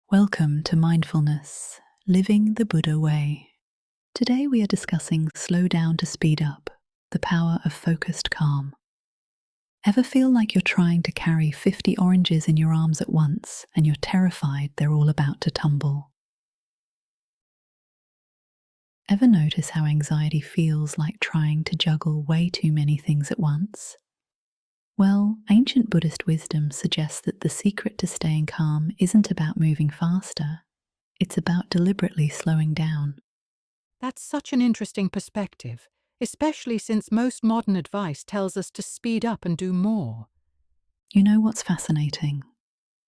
Welcome to Mindfulness, Living the Buddha Way. Today we are discussing slow down to speed up, the power of focused calm. Ever feel like you're trying to carry 50 oranges in your arms at once and you're terrified they're all about to tumble? Ever notice how anxiety feels like trying to juggle way too many things at once? Well, ancient Buddhist wisdom suggests that the secret to staying calm isn't about moving faster, it's about deliberately slowing down. That's such an interesting perspective, especially since most modern advice tells us to speed up and do more. You know what's fascinating?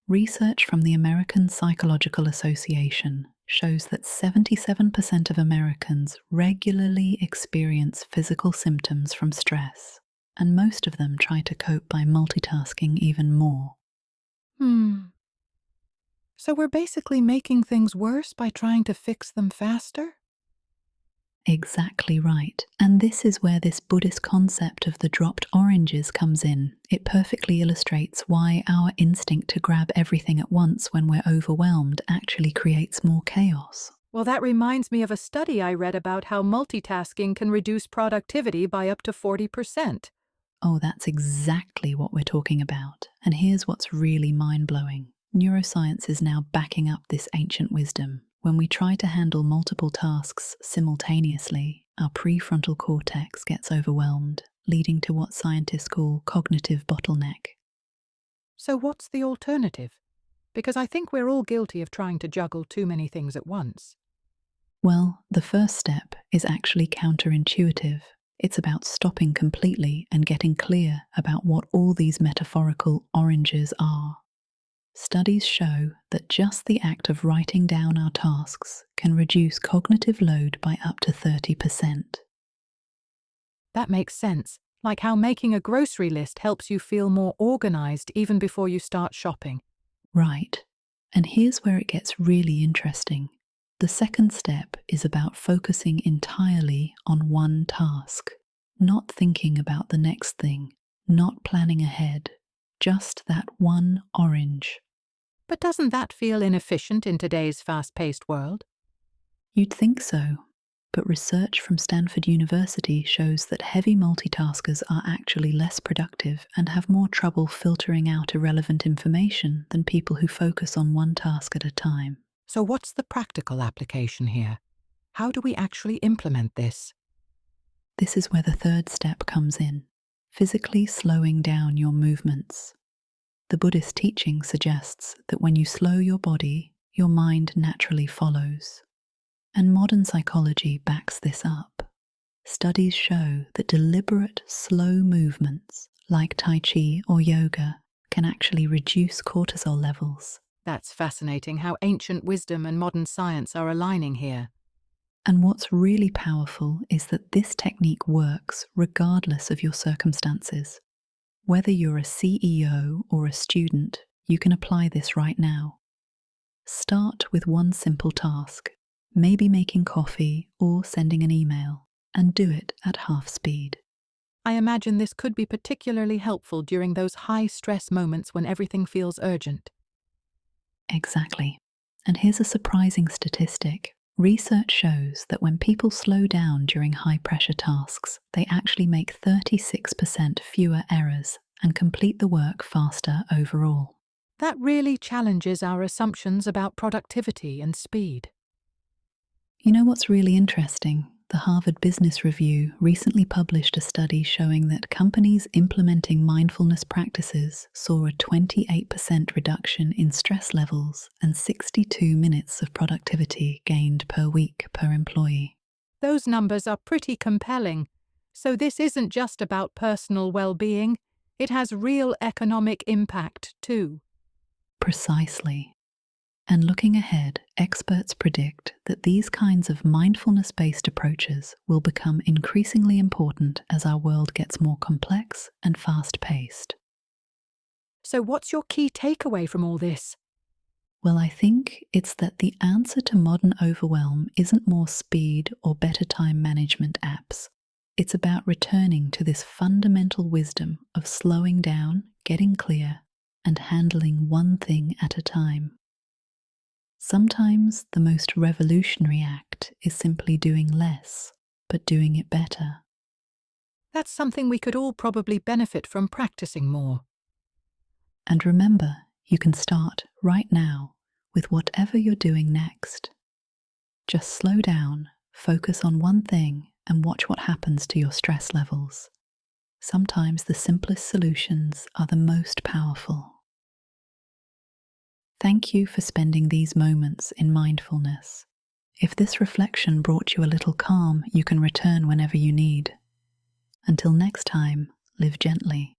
Research from the American Psychological Association shows that 77% of Americans regularly experience physical symptoms from stress, and most of them try to cope by multitasking even more. So we're basically making things worse by trying to fix them faster? Exactly right. And this is where this Buddhist concept of the dropped oranges comes in. It perfectly illustrates why our instinct to grab everything at once when we're overwhelmed actually creates more chaos. Well, that reminds me of a study I read about how multitasking can reduce productivity by up to 40%. Oh, that's exactly what we're talking about. And here's what's really mind-blowing. Neuroscience is now backing up this ancient wisdom. When we try to handle multiple tasks simultaneously, our prefrontal cortex gets overwhelmed, leading to what scientists call cognitive bottleneck. So what's the alternative? Because I think we're all guilty of trying to juggle too many things at once. Well, the first step is actually counterintuitive. It's about stopping completely and getting clear about what all these metaphorical oranges are. Studies show that just the act of writing down our tasks can reduce cognitive load by up to 30%. That makes sense, like how making a grocery list helps you feel more organized even before you start shopping. Right. And here's where it gets really interesting. The second step is about focusing entirely on one task, not thinking about the next thing, not planning ahead, just that one orange. But doesn't that feel inefficient in today's fast-paced world? You'd think so, but research from Stanford University shows that heavy multitaskers are actually less productive and have more trouble filtering out irrelevant information than people who focus on one task at a time. So what's the practical application here? How do we actually implement this? This is where the third step comes in, physically slowing down your movements. The Buddhist teaching suggests that when you slow your body, your mind naturally follows. And modern psychology backs this up. Studies show that deliberate, slow movements, like Tai Chi or yoga, can actually reduce cortisol levels. That's fascinating how ancient wisdom and modern science are aligning here. And what's really powerful is that this technique works regardless of your circumstances. Whether you're a CEO or a student, you can apply this right now. Start with one simple task, maybe making coffee or sending an email, and do it at half speed. I imagine this could be particularly helpful during those high-stress moments when everything feels urgent. Exactly. And here's a surprising statistic. Research shows that when people slow down during high-pressure tasks, they actually make 36% fewer errors and complete the work faster overall. That really challenges our assumptions about productivity and speed. You know what's really interesting? The Harvard Business Review recently published a study showing that companies implementing mindfulness practices saw a 28% reduction in stress levels and 62 minutes of productivity gained per week per employee. Those numbers are pretty compelling. So this isn't just about personal well-being, it has real economic impact too. Precisely. And looking ahead, experts predict that these kinds of mindfulness-based approaches will become increasingly important as our world gets more complex and fast-paced. So what's your key takeaway from all this? Well, I think it's that the answer to modern overwhelm isn't more speed or better time management apps. It's about returning to this fundamental wisdom of slowing down, getting clear, and handling one thing at a time. Sometimes the most revolutionary act is simply doing less, but doing it better. That's something we could all probably benefit from practicing more. And remember, you can start right now with whatever you're doing next. Just slow down, focus on one thing, and watch what happens to your stress levels. Sometimes the simplest solutions are the most powerful. Thank you for spending these moments in mindfulness. If this reflection brought you a little calm, you can return whenever you need. Until next time, live gently.